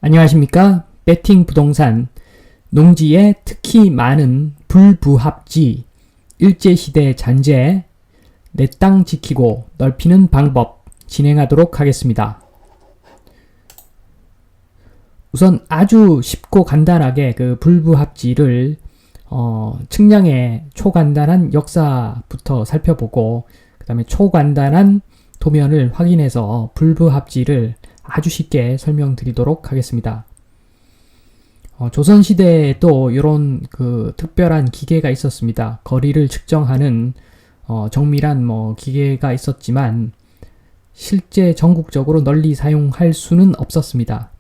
안녕하십니까? 배팅 부동산, 농지에 특히 많은 불부합지, 일제시대 잔재, 내 땅 지키고 넓히는 방법 진행하도록 하겠습니다. 우선 아주 쉽고 간단하게 그 불부합지를 측량의 초간단한 역사부터 살펴보고 그 다음에 초간단한 도면을 확인해서 불부합지를 아주 쉽게 설명드리도록 하겠습니다. 조선시대에도 이런 그 특별한 기계가 있었습니다. 거리를 측정하는 정밀한 기계가 있었지만 실제 전국적으로 널리 사용할 수는 없었습니다.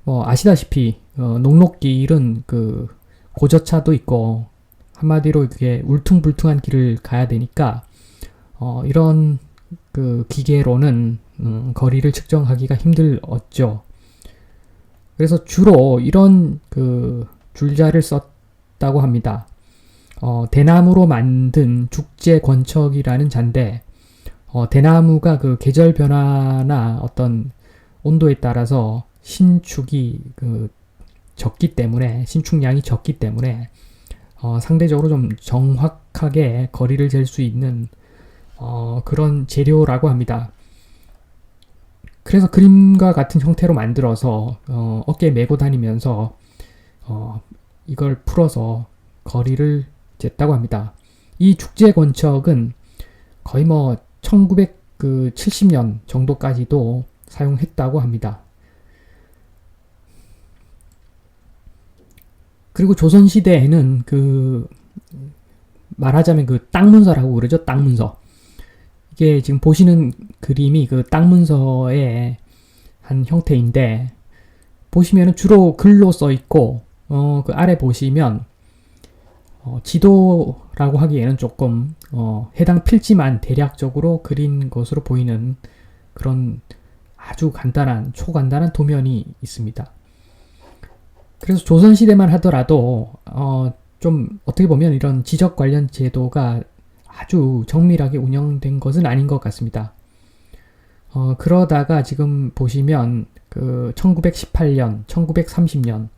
아시다시피 녹록길은 그 고저차도 있고 한마디로 이게 울퉁불퉁한 길을 가야 되니까 이런 그 기계로는 거리를 측정하기가 힘들었죠. 그래서 주로 이런 그 줄자를 썼다고 합니다. 대나무로 만든 죽재권척이라는 잔데 대나무가 그 계절 변화나 어떤 온도에 따라서 신축이 그 적기 때문에 신축량이 적기 때문에 상대적으로 좀 정확하게 거리를 잴 수 있는 그런 재료라고 합니다. 그래서 그림과 같은 형태로 만들어서 어깨에 메고 다니면서 이걸 풀어서 거리를 쟀다고 합니다. 이 죽재권척은 거의 1970년 정도까지도 사용했다고 합니다. 그리고 조선시대에는 그 말하자면 그 땅문서라고 그러죠. 땅문서. 이게 지금 보시는 그림이 그 땅문서의 한 형태인데 보시면은 주로 글로 써 있고 그 아래 보시면 지도라고 하기에는 조금 해당 필지만 대략적으로 그린 것으로 보이는 그런 아주 간단한 초간단한 도면이 있습니다. 그래서 조선시대만 하더라도 좀 어떻게 보면 이런 지적 관련 제도가 아주 정밀하게 운영된 것은 아닌 것 같습니다. 그러다가 지금 보시면 그 1918년, 1930년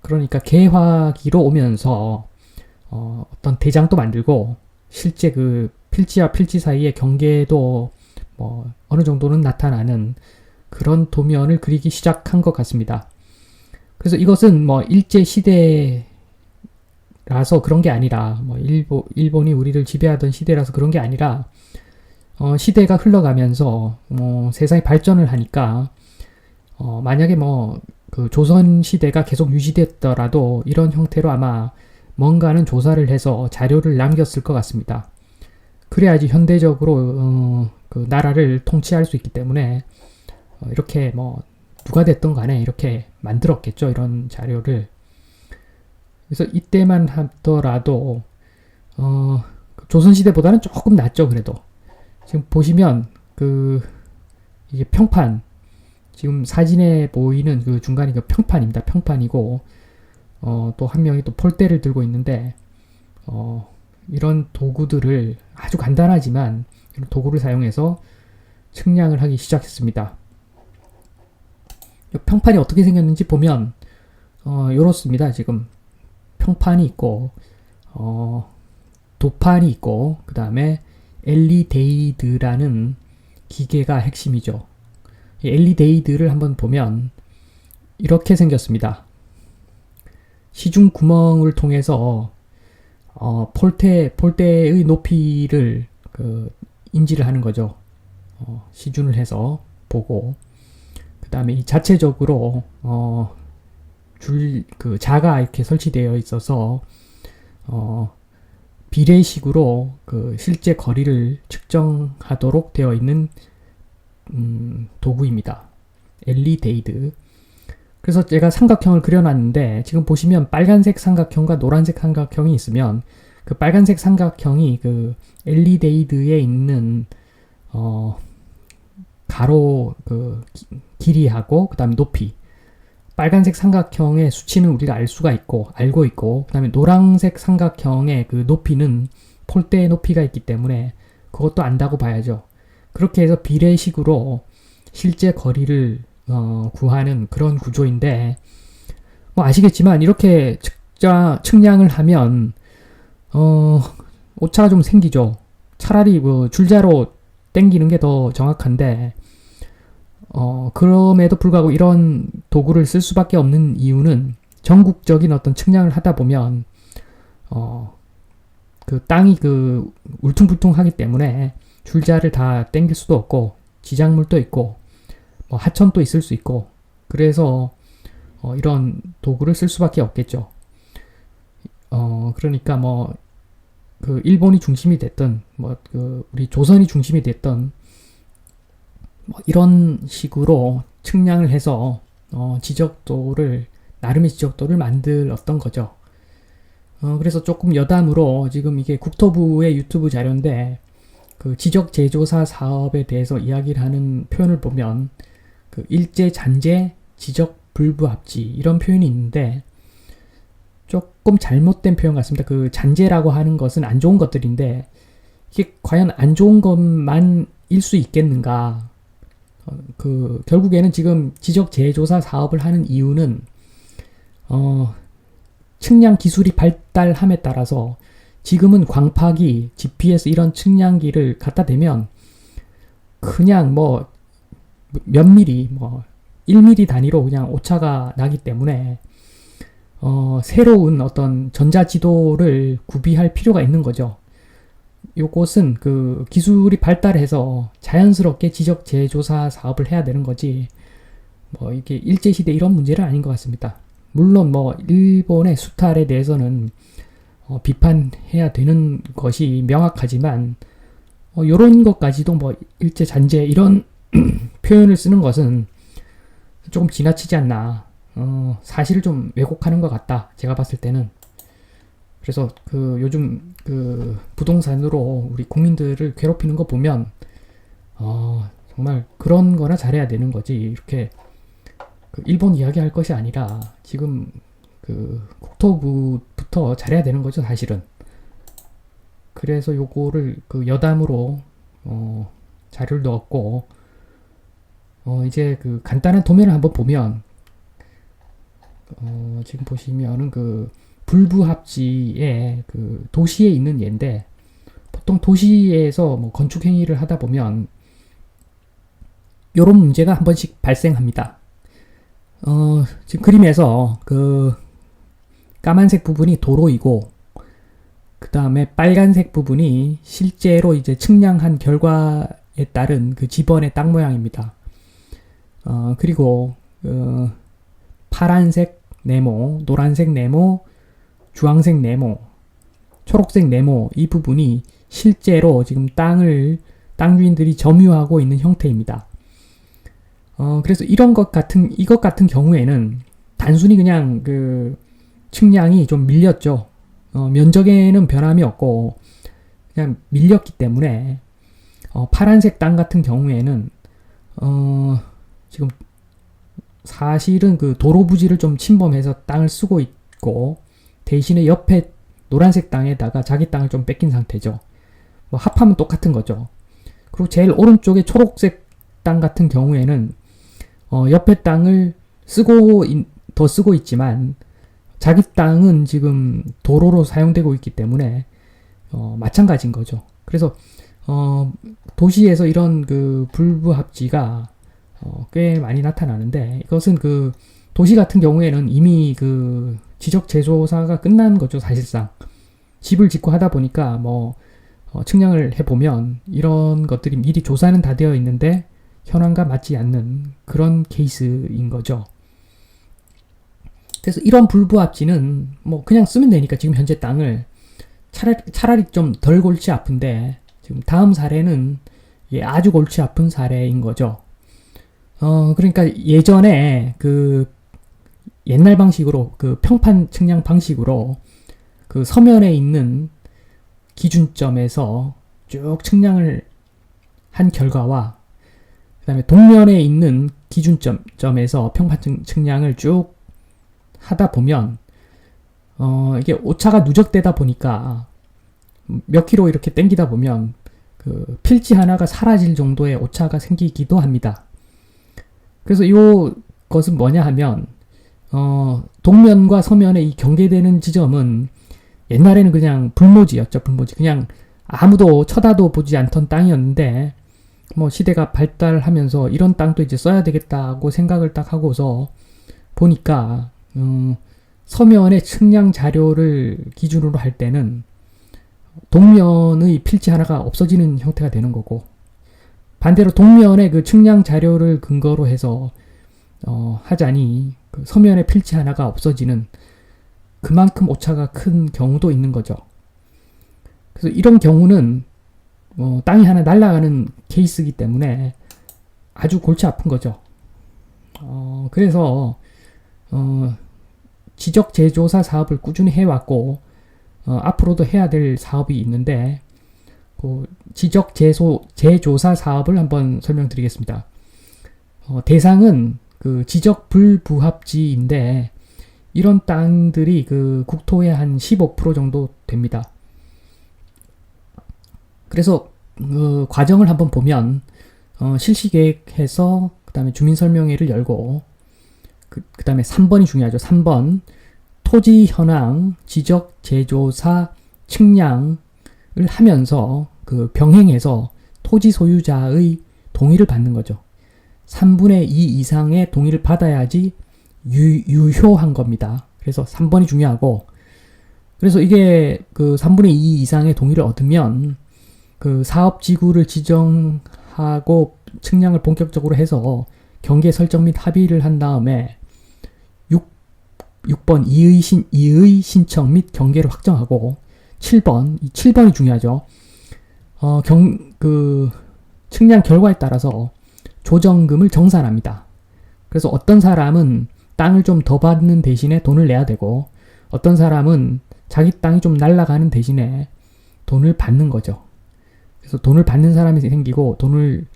그러니까 개화기로 오면서 어떤 대장도 만들고 실제 그 필지와 필지 사이의 경계도 어느 정도는 나타나는 그런 도면을 그리기 시작한 것 같습니다. 그래서 이것은 일제 시대라서 그런 게 아니라 일본이 우리를 지배하던 시대라서 그런 게 아니라 시대가 흘러가면서 세상이 발전을 하니까 만약에 그 조선 시대가 계속 유지됐더라도 이런 형태로 아마 뭔가는 조사를 해서 자료를 남겼을 것 같습니다. 그래야지 현대적으로 그 나라를 통치할 수 있기 때문에 이렇게 누가 됐든 간에 이렇게 만들었겠죠. 이런 자료를. 그래서 이때만 하더라도 조선시대보다는 조금 낫죠. 그래도 지금 보시면 이게 평판 지금 사진에 보이는 그 중간이 그 평판입니다. 평판이고 또 한 명이 또 폴대를 들고 있는데 이런 도구들을 아주 간단하지만 이런 도구를 사용해서 측량을 하기 시작했습니다. 평판이 어떻게 생겼는지 보면 이렇습니다. 지금 평판이 있고 도판이 있고 그 다음에 엘리데이드라는 기계가 핵심이죠. 이 엘리데이드를 한번 보면 이렇게 생겼습니다. 시중 구멍을 통해서 폴대의 높이를 인지를 하는 거죠. 시준을 해서 보고 그 다음에 자체적으로 자가 이렇게 설치되어 있어서 비례식으로 그 실제 거리를 측정하도록 되어 있는 도구입니다. 엘리데이드. 그래서 제가 삼각형을 그려놨는데 지금 보시면 빨간색 삼각형과 노란색 삼각형이 있으면 그 빨간색 삼각형이 그 엘리데이드에 있는 가로 길이하고 그 다음에 높이 빨간색 삼각형의 수치는 우리가 알고 있고 그 다음에 노란색 삼각형의 그 높이는 폴대의 높이가 있기 때문에 그것도 안다고 봐야죠. 그렇게 해서 비례식으로 실제 거리를 구하는 그런 구조인데, 뭐 아시겠지만 이렇게 측량을 하면 오차가 좀 생기죠. 차라리 뭐 줄자로 땡기는 게 더 정확한데, 그럼에도 불구하고 이런 도구를 쓸 수밖에 없는 이유는 전국적인 어떤 측량을 하다 보면 그 땅이 그 울퉁불퉁하기 때문에 줄자를 다 땡길 수도 없고, 지작물도 있고 뭐 하천도 있을 수 있고, 그래서 이런 도구를 쓸 수밖에 없겠죠. 그러니까 뭐 그 일본이 중심이 됐든 뭐 그 우리 조선이 중심이 됐든 뭐 이런 식으로 측량을 해서 지적도를, 나름의 지적도를 만들었던 거죠. 그래서 조금 여담으로 지금 이게 국토부의 유튜브 자료인데, 그 지적 제조사 사업에 대해서 이야기를 하는 표현을 보면 그 일제 잔재 지적 불부합지 이런 표현이 있는데, 조금 잘못된 표현 같습니다. 그 잔재라고 하는 것은 안 좋은 것들인데, 이게 과연 안 좋은 것만일 수 있겠는가? 결국에는 지금 지적 재조사 사업을 하는 이유는 측량 기술이 발달함에 따라서 지금은 광파기, GPS 이런 측량기를 갖다 대면 그냥 뭐 몇 미리, 뭐 1mm 단위로 그냥 오차가 나기 때문에 새로운 어떤 전자지도를 구비할 필요가 있는 거죠. 요것은 그 기술이 발달해서 자연스럽게 지적 재조사 사업을 해야 되는 거지, 뭐 이게 일제시대 이런 문제는 아닌 것 같습니다. 물론 뭐 일본의 수탈에 대해서는 비판해야 되는 것이 명확하지만, 요런 것까지도 뭐 일제 잔재 이런 표현을 쓰는 것은 조금 지나치지 않나. 사실을 좀 왜곡하는 것 같다, 제가 봤을 때는. 그래서 그 요즘 그 부동산으로 우리 국민들을 괴롭히는 거 보면 정말 그런 거나 잘해야 되는 거지, 이렇게 그 일본 이야기할 것이 아니라 지금 그 국토부부터 잘해야 되는 거죠, 사실은. 그래서 요거를 그 여담으로 자료를 넣었고, 이제 그 간단한 도면을 한번 보면 지금 보시면은 그 불부합지의 그 도시에 있는 예인데, 보통 도시에서 뭐 건축 행위를 하다 보면 요런 문제가 한 번씩 발생합니다. 지금 그림에서 그 까만색 부분이 도로이고, 그 다음에 빨간색 부분이 실제로 이제 측량한 결과에 따른 그 지번의 땅 모양입니다. 그리고 파란색 네모, 노란색 네모, 주황색 네모, 초록색 네모, 이 부분이 실제로 지금 땅 주인들이 점유하고 있는 형태입니다. 그래서 이것 같은 경우에는 단순히 그냥 그 측량이 좀 밀렸죠. 면적에는 변함이 없고 그냥 밀렸기 때문에, 파란색 땅 같은 경우에는 지금 사실은 그 도로 부지를 좀 침범해서 땅을 쓰고 있고, 대신에 옆에 노란색 땅에다가 자기 땅을 좀 뺏긴 상태죠. 뭐 합하면 똑같은 거죠. 그리고 제일 오른쪽에 초록색 땅 같은 경우에는 옆에 땅을 더 쓰고 있지만 자기 땅은 지금 도로로 사용되고 있기 때문에 마찬가지인 거죠. 그래서 도시에서 이런 그 불부합지가 꽤 많이 나타나는데, 이것은 그 도시 같은 경우에는 이미 그 지적 재조사가 끝난 거죠, 사실상. 집을 짓고 하다 보니까 뭐 측량을 해보면 이런 것들이 미리 조사는 다 되어 있는데 현황과 맞지 않는 그런 케이스인 거죠. 그래서 이런 불부합지는 뭐 그냥 쓰면 되니까, 지금 현재 땅을 차라리 좀 덜 골치 아픈데, 지금 다음 사례는 아주 골치 아픈 사례인 거죠. 그러니까 예전에 그 옛날 방식으로, 그 평판 측량 방식으로 그 서면에 있는 기준점에서 쭉 측량을 한 결과와, 그 다음에 동면에 있는 기준점에서 평판 측량을 쭉 하다 보면 이게 오차가 누적되다 보니까 몇 킬로 이렇게 땡기다 보면 그 필지 하나가 사라질 정도의 오차가 생기기도 합니다. 그래서 요 것은 뭐냐 하면 동면과 서면의 이 경계되는 지점은 옛날에는 그냥 불모지였죠. 불모지. 그냥 아무도 쳐다도 보지 않던 땅이었는데 뭐 시대가 발달하면서 이런 땅도 이제 써야 되겠다고 생각을 딱 하고서 보니까 서면의 측량 자료를 기준으로 할 때는 동면의 필지 하나가 없어지는 형태가 되는 거고, 반대로 동면의 그 측량 자료를 근거로 해서 하자니 그 서면의 필지 하나가 없어지는, 그만큼 오차가 큰 경우도 있는 거죠. 그래서 이런 경우는 땅이 하나 날아가는 케이스이기 때문에 아주 골치 아픈 거죠. 그래서 지적 재조사 사업을 꾸준히 해왔고 앞으로도 해야 될 사업이 있는데, 그 지적 재조사 사업을 한번 설명드리겠습니다. 대상은 그 지적 불부합지인데 이런 땅들이 그 국토의 한 15% 정도 됩니다. 그래서 그 과정을 한번 보면 실시계획해서 그 다음에 주민설명회를 열고 그 다음에 3번이 중요하죠. 3번 토지 현황, 지적 재조사, 측량을 하면서 그 병행해서 토지 소유자의 동의를 받는 거죠. 3분의 2 이상의 동의를 받아야지 유효한 겁니다. 그래서 3번이 중요하고, 그래서 이게 그 3분의 2 이상의 동의를 얻으면 그 사업지구를 지정하고 측량을 본격적으로 해서 경계 설정 및 합의를 한 다음에 6번 이의 신청 및 경계를 확정하고, 7번이 중요하죠. 그 측량 결과에 따라서 조정금을 정산합니다. 그래서 어떤 사람은 땅을 좀 더 받는 대신에 돈을 내야 되고, 어떤 사람은 자기 땅이 좀 날아가는 대신에 돈을 받는 거죠. 그래서 돈을 받는 사람이 생기고 돈을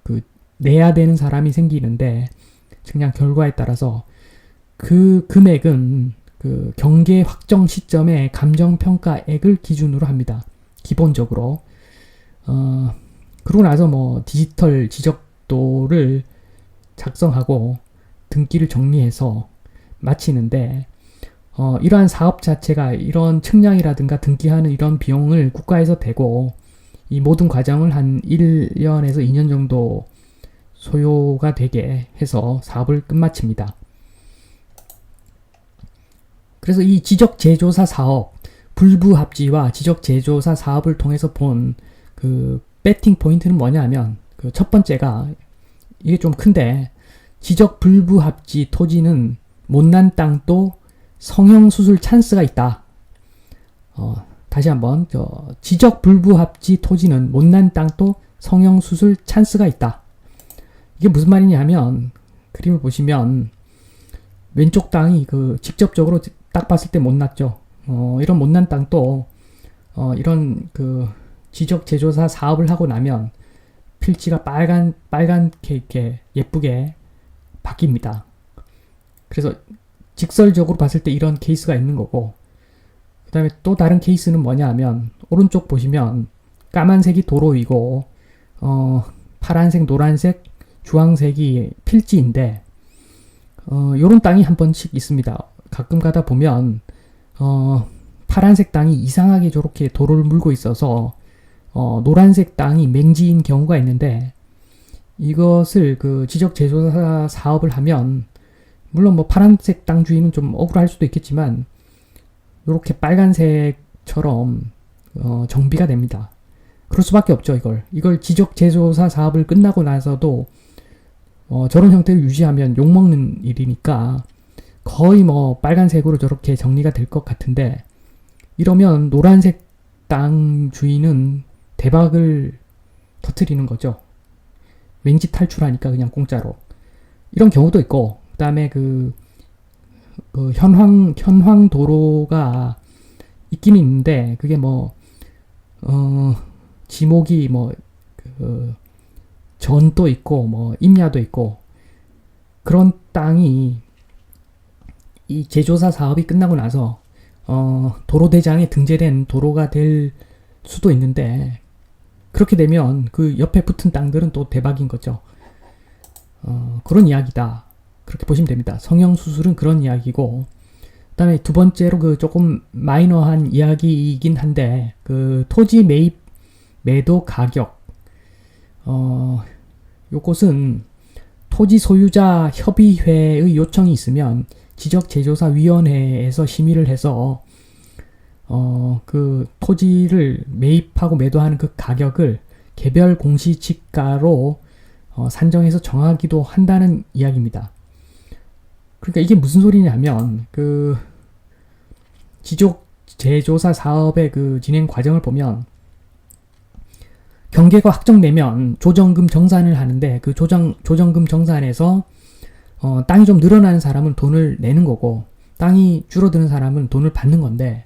그 내야 되는 사람이 생기는데, 측량 결과에 따라서 그 금액은 그 경계 확정 시점의 감정평가액을 기준으로 합니다. 기본적으로. 그러고 나서 뭐 디지털 지적도를 작성하고 등기를 정리해서 마치는데, 이러한 사업 자체가 이런 측량이라든가 등기하는 이런 비용을 국가에서 대고 이 모든 과정을 한 1년에서 2년 정도 소요가 되게 해서 사업을 끝마칩니다. 그래서 이 지적 재조사 사업, 불부합지와 지적 재조사 사업을 통해서 본 그 배팅 포인트는 뭐냐 하면, 그 첫 번째가 이게 좀 큰데, 지적 불부합지 토지는 못난 땅도 성형수술 찬스가 있다. 다시 한번, 지적 불부합지 토지는 못난 땅도 성형수술 찬스가 있다. 이게 무슨 말이냐 하면, 그림을 보시면 왼쪽 땅이 그 직접적으로 딱 봤을 때 못났죠. 이런 못난 땅도 이런 그 지적 재조사 사업을 하고 나면 필지가 빨갛게 이렇게 예쁘게 바뀝니다. 그래서 직설적으로 봤을 때 이런 케이스가 있는 거고, 그 다음에 또 다른 케이스는 뭐냐 하면, 오른쪽 보시면 까만색이 도로이고 파란색, 노란색, 주황색이 필지인데, 요런 땅이 한 번씩 있습니다. 가끔 가다 보면 파란색 땅이 이상하게 저렇게 도로를 물고 있어서 노란색 땅이 맹지인 경우가 있는데, 이것을 그 지적 재조사 사업을 하면, 물론 뭐 파란색 땅 주인은 좀 억울할 수도 있겠지만 이렇게 빨간색처럼 정비가 됩니다. 그럴 수밖에 없죠. 이걸 지적 재조사 사업을 끝나고 나서도 저런 형태를 유지하면 욕먹는 일이니까 거의 뭐 빨간색으로 저렇게 정리가 될 것 같은데, 이러면 노란색 땅 주인은 대박을 터뜨리는 거죠. 왠지 탈출하니까 그냥 공짜로. 이런 경우도 있고, 그 다음에 그 현황 도로가 있긴 있는데, 그게 뭐 지목이 전도 있고 뭐 임야도 있고, 그런 땅이 이 재조사 사업이 끝나고 나서 도로대장에 등재된 도로가 될 수도 있는데, 그렇게 되면 그 옆에 붙은 땅들은 또 대박인 거죠. 그런 이야기다. 그렇게 보시면 됩니다. 성형수술은 그런 이야기고, 그 다음에 두 번째로 그 조금 마이너한 이야기이긴 한데, 그 토지 매입 매도 가격, 요것은 토지 소유자 협의회의 요청이 있으면 지적재조사위원회에서 심의를 해서 그 토지를 매입하고 매도하는 그 가격을 개별 공시지가로 산정해서 정하기도 한다는 이야기입니다. 그러니까 이게 무슨 소리냐면 그 지적재조사 사업의 그 진행 과정을 보면 경계가 확정되면 조정금 정산을 하는데 그 조정금 정산에서 땅이 좀 늘어나는 사람은 돈을 내는 거고 땅이 줄어드는 사람은 돈을 받는 건데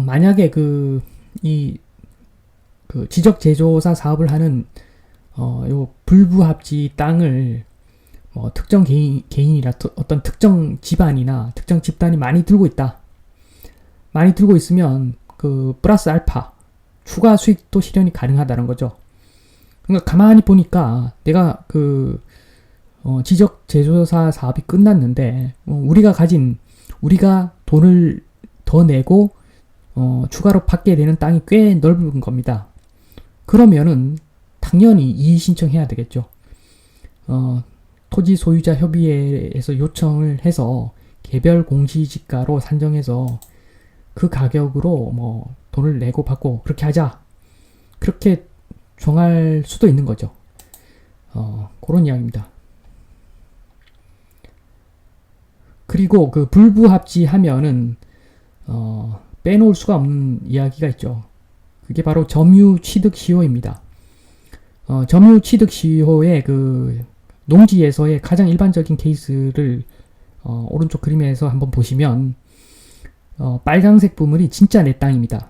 만약에 그 지적재조사 사업을 하는 요 불부합지 땅을 특정 개인이나 어떤 특정 집안이나 특정 집단이 많이 들고 있다. 많이 들고 있으면 그 플러스 알파 추가 수익도 실현이 가능하다는 거죠. 그러니까 가만히 보니까 내가 그 지적재조사 사업이 끝났는데 우리가 돈을 더 내고 추가로 받게 되는 땅이 꽤 넓은 겁니다. 그러면은 당연히 이의 신청해야 되겠죠. 토지 소유자 협의회에서 요청을 해서 개별 공시지가로 산정해서 그 가격으로 돈을 내고 받고 그렇게 하자. 그렇게 정할 수도 있는 거죠. 그런 이야기입니다. 그리고 그 불부합지 하면은 빼놓을 수가 없는 이야기가 있죠. 그게 바로 점유취득시효입니다. 점유취득시효의 그 농지에서의 가장 일반적인 케이스를 오른쪽 그림에서 한번 보시면 빨강색 부분이 진짜 내 땅입니다.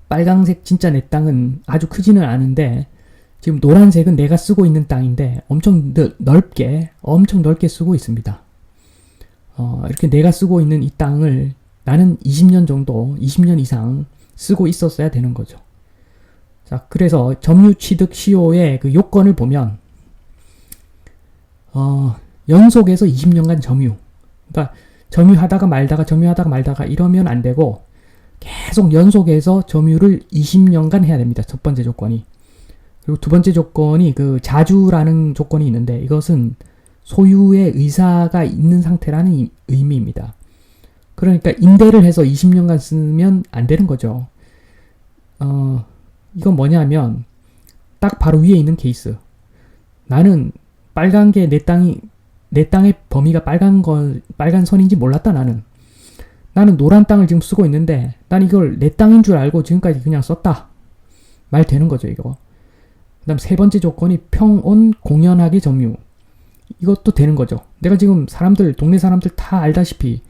빨강색 진짜 내 땅은 아주 크지는 않은데 지금 노란색은 내가 쓰고 있는 땅인데 엄청 넓게 쓰고 있습니다. 이렇게 내가 쓰고 있는 이 땅을 나는 20년 이상 쓰고 있었어야 되는 거죠. 자, 그래서 점유취득시효의 그 요건을 보면 연속해서 20년간 그러니까 점유하다가 말다가 이러면 안 되고 계속 연속해서 점유를 20년간 해야 됩니다. 첫 번째 조건이. 그리고 두 번째 조건이 그 자주라는 조건이 있는데 이것은 소유의 의사가 있는 상태라는 의미입니다. 그러니까 임대를 해서 20년간 쓰면 안 되는 거죠. 이건 뭐냐면 딱 바로 위에 있는 케이스. 나는 빨간 게 내 땅의 범위가 빨간 선인지 몰랐다. 나는 노란 땅을 지금 쓰고 있는데 난 이걸 내 땅인 줄 알고 지금까지 그냥 썼다. 말 되는 거죠, 이거. 그 다음 세 번째 조건이 평온 공연하게 점유. 이것도 되는 거죠. 내가 지금 동네 사람들 다 알다시피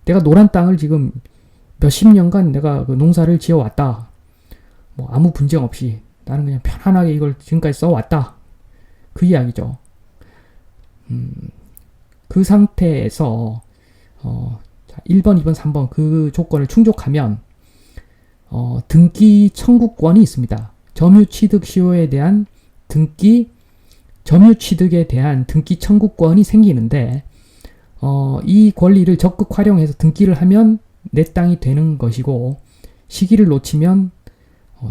내가 노란 땅을 지금 몇십 년간 내가 그 농사를 지어왔다. 아무 분쟁 없이 나는 그냥 편안하게 이걸 지금까지 써왔다. 그 이야기죠. 그 상태에서 1번, 2번, 3번 그 조건을 충족하면 등기 청구권이 있습니다. 점유취득시효에 대한 점유취득에 대한 등기 청구권이 생기는데 이 권리를 적극 활용해서 등기를 하면 내 땅이 되는 것이고 시기를 놓치면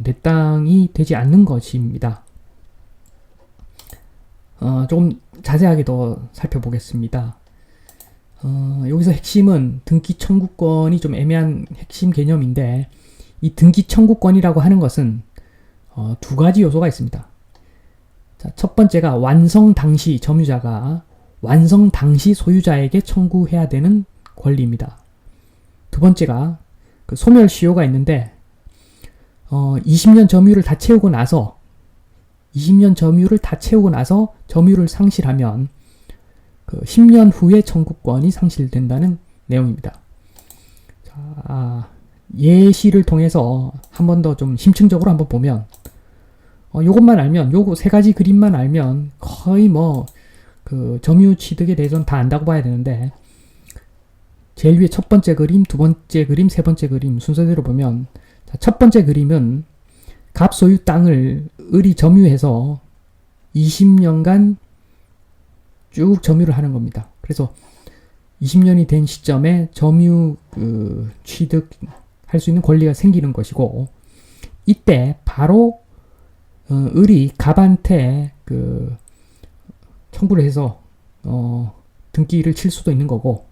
내 땅이 되지 않는 것입니다. 조금 자세하게 더 살펴보겠습니다. 여기서 핵심은 등기 청구권이 좀 애매한 핵심 개념인데 이 등기 청구권이라고 하는 것은 두 가지 요소가 있습니다. 자, 첫 번째가 완성 당시 점유자가 완성 당시 소유자에게 청구해야 되는 권리입니다. 두 번째가 그 소멸시효가 있는데 20년 점유를 다 채우고 나서 점유를 상실하면 그 10년 후에 청구권이 상실된다는 내용입니다. 자, 예시를 통해서 한 번 더 좀 심층적으로 한번 보면 요것만 알면 요거 세 가지 그림만 알면 거의 그 점유 취득에 대해서는 다 안다고 봐야 되는데 제일 위에 첫 번째 그림, 두 번째 그림, 세 번째 그림 순서대로 보면 자, 첫 번째 그림은 갑소유 땅을 을이 점유해서 20년간 쭉 점유를 하는 겁니다. 그래서 20년이 된 시점에 점유 취득할 수 있는 권리가 생기는 것이고, 이때 바로 을이 갑한테 청구를 해서 등기를 칠 수도 있는 거고,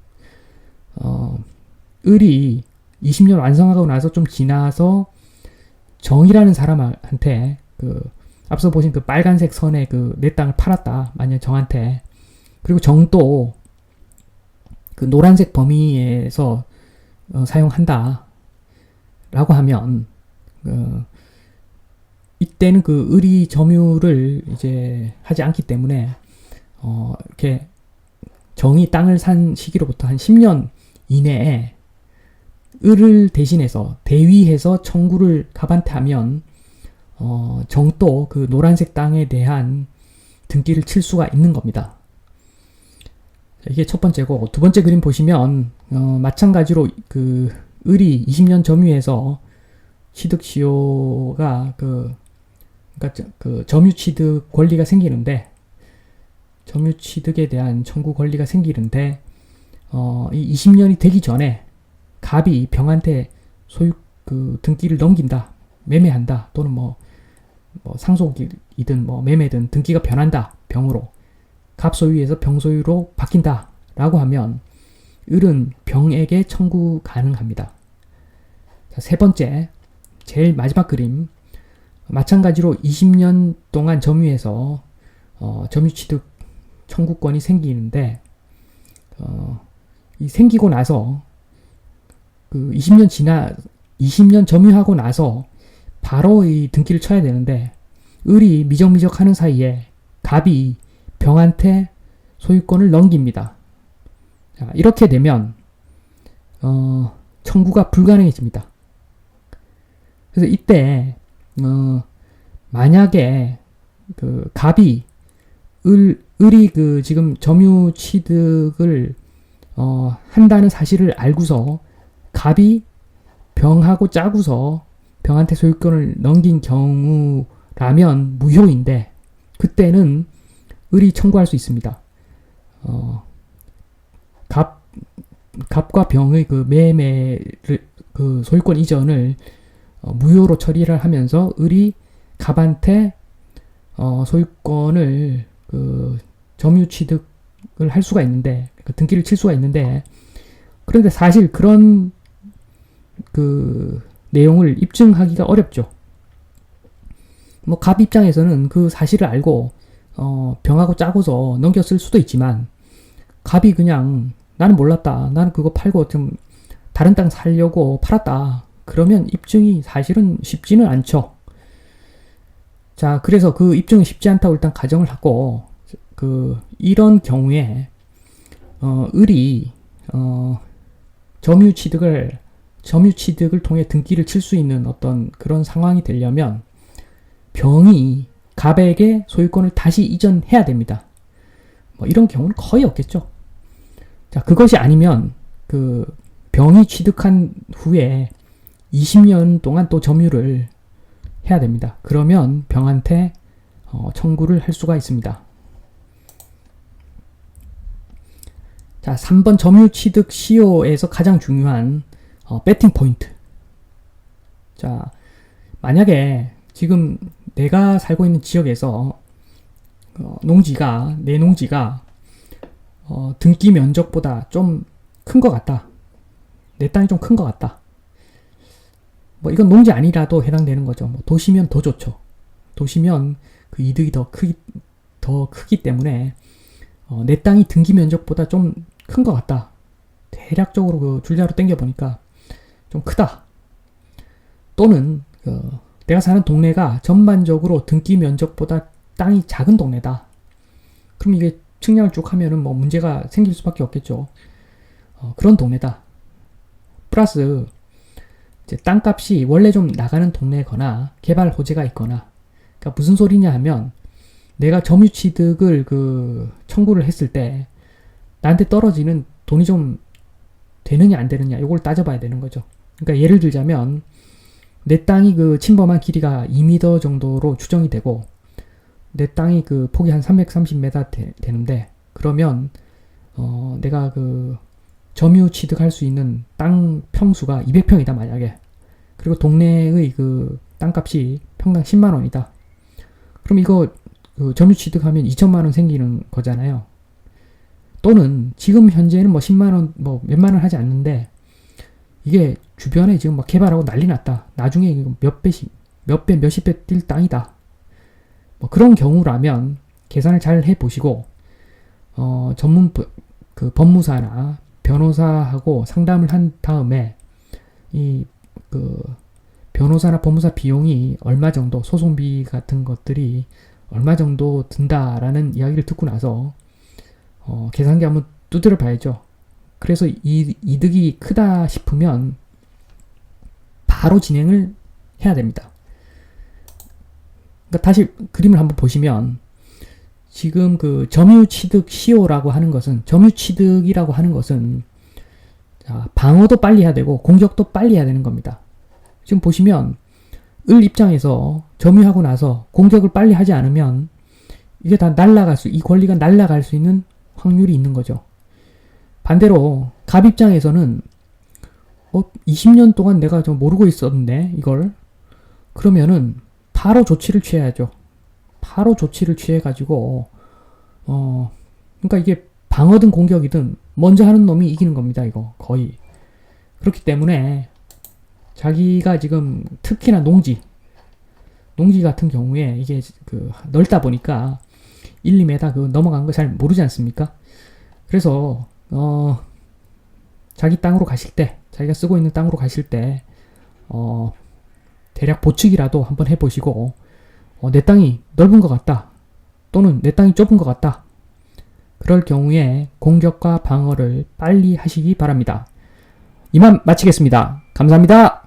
을이 20년 완성하고 나서 좀 지나서 정이라는 사람한테 앞서 보신 그 빨간색 선에 내 땅을 팔았다. 만약 정한테. 그리고 정도 그 노란색 범위에서 사용한다. 라고 하면 이때는 을이 점유를 이제 하지 않기 때문에 이렇게 정이 땅을 산 시기로부터 한 10년 이내에 을을 대신해서 대위해서 청구를 갑한테 하면 정도 그 노란색 땅에 대한 등기를 칠 수가 있는 겁니다. 이게 첫 번째고, 두 번째 그림 보시면 마찬가지로 을이 20년 점유해서 취득시효가 그러니까 점유 취득 권리가 생기는데, 점유 취득에 대한 청구 권리가 생기는데 이 20년이 되기 전에 갑이 병한테 소유 등기를 넘긴다, 매매한다, 또는 뭐 상속이든 매매든 등기가 변한다, 병으로 갑 소유에서 병 소유로 바뀐다 라고 하면 을은 병에게 청구 가능합니다. 자, 세 번째, 제일 마지막 그림, 마찬가지로 20년 동안 점유해서 점유취득 청구권이 생기는데 이 생기고 나서 20년 점유하고 나서 바로 이 등기를 쳐야 되는데, 을이 미적미적 하는 사이에 갑이 병한테 소유권을 넘깁니다. 자, 이렇게 되면 청구가 불가능해집니다. 그래서 이때 만약에 갑이 을이 지금 점유 취득을 한다는 사실을 알고서 갑이 병하고 짜고서 병한테 소유권을 넘긴 경우라면 무효인데, 그때는 을이 청구할 수 있습니다. 갑과 병의 매매를 소유권 이전을 무효로 처리를 하면서 을이 갑한테 소유권을 점유 취득을 할 수가 있는데, 등기를 칠 수가 있는데, 그런데 사실 그런 내용을 입증하기가 어렵죠. 갑 입장에서는 그 사실을 알고 병하고 짜고서 넘겼을 수도 있지만, 갑이 그냥 나는 몰랐다, 나는 그거 팔고 좀 다른 땅 살려고 팔았다, 그러면 입증이 사실은 쉽지는 않죠. 자, 그래서 그 입증이 쉽지 않다고 일단 가정을 하고, 이런 경우에 을이 점유 취득을 통해 등기를 칠 수 있는 어떤 그런 상황이 되려면 병이 갑에게 소유권을 다시 이전해야 됩니다. 이런 경우는 거의 없겠죠. 자, 그것이 아니면 병이 취득한 후에 20년 동안 또 점유를 해야 됩니다. 그러면 병한테 청구를 할 수가 있습니다. 자, 3번 점유 취득 시효에서 가장 중요한 배팅 포인트. 자, 만약에 지금 내가 살고 있는 지역에서 내 농지가 등기 면적보다 좀 큰 것 같다, 내 땅이 좀 큰 것 같다, 이건 농지 아니라도 해당되는 거죠. 도시면 더 좋죠. 도시면 그 이득이 더 크기 때문에 내 땅이 등기 면적보다 좀 큰 것 같다, 대략적으로 줄자로 당겨보니까 좀 크다, 또는 내가 사는 동네가 전반적으로 등기 면적보다 땅이 작은 동네다, 그럼 이게 측량을 쭉 하면은 문제가 생길 수밖에 없겠죠. 그런 동네다. 플러스 이제 땅값이 원래 좀 나가는 동네거나 개발 호재가 있거나, 그러니까 무슨 소리냐 하면, 내가 점유 취득을 청구를 했을 때 나한테 떨어지는 돈이 좀 되느냐 안 되느냐, 이걸 따져봐야 되는 거죠. 그러니까 예를 들자면 내 땅이 침범한 길이가 2m 정도로 추정이 되고, 내 땅이 그 폭이 한 330m 되는데, 그러면 내가 그 점유 취득할 수 있는 땅 평수가 200평이다 만약에. 그리고 동네의 그 땅값이 평당 10만 원이다. 그럼 이거 그 점유 취득하면 2천만 원 생기는 거잖아요. 또는 지금 현재는 뭐 10만 원, 뭐 몇만 원 하지 않는데, 이게 주변에 지금 막 개발하고 난리 났다. 나중에 몇 배씩, 몇 배, 몇십 배 뛸 땅이다. 뭐 그런 경우라면 계산을 잘 해보시고, 전문 그 법무사나 변호사하고 상담을 한 다음에 이 그 변호사나 법무사 비용이 얼마 정도, 소송비 같은 것들이 얼마 정도 든다라는 이야기를 듣고 나서 계산기 한번 두드려 봐야죠. 그래서 이득이 크다 싶으면 바로 진행을 해야 됩니다. 그러니까 다시 그림을 한번 보시면, 지금 그 점유취득 시효라고 하는 것은, 점유취득이라고 하는 것은 방어도 빨리 해야 되고 공격도 빨리 해야 되는 겁니다. 지금 보시면 을 입장에서 점유하고 나서 공격을 빨리 하지 않으면 이게 다 이 권리가 날아갈 수 있는 확률이 있는 거죠. 반대로 갑 입장에서는 20년 동안 내가 좀 모르고 있었는데 이걸, 그러면은 바로 조치를 취해야죠. 바로 조치를 취해가지고 그러니까 이게 방어든 공격이든 먼저 하는 놈이 이기는 겁니다. 이거 거의. 그렇기 때문에 자기가 지금 특히나 농지 같은 경우에 이게 그 넓다 보니까 1, 2m 그 넘어간 거 잘 모르지 않습니까? 그래서 자기 땅으로 가실 때, 자기가 쓰고 있는 땅으로 가실 때 대략 보측이라도 한번 해보시고, 내 땅이 넓은 것 같다, 또는 내 땅이 좁은 것 같다, 그럴 경우에 공격과 방어를 빨리 하시기 바랍니다. 이만 마치겠습니다. 감사합니다.